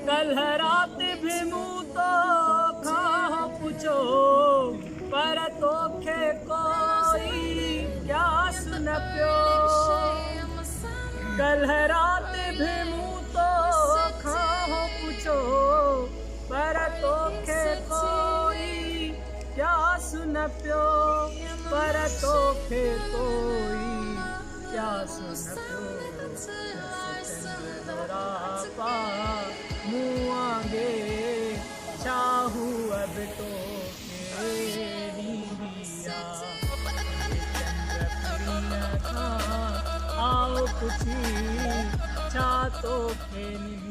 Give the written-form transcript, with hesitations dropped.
कल रात भी मुँह तो खाओ पूछो पर तोखे कोई क्या सुन पियो कल रात भी मुँह तो खाओ पूछो पर तोखे कोई क्या सुन पियो पर तोखे कोई क्या सुन पियो मुआंगे चाहू अब तो आओ कुछ छा तो खेनी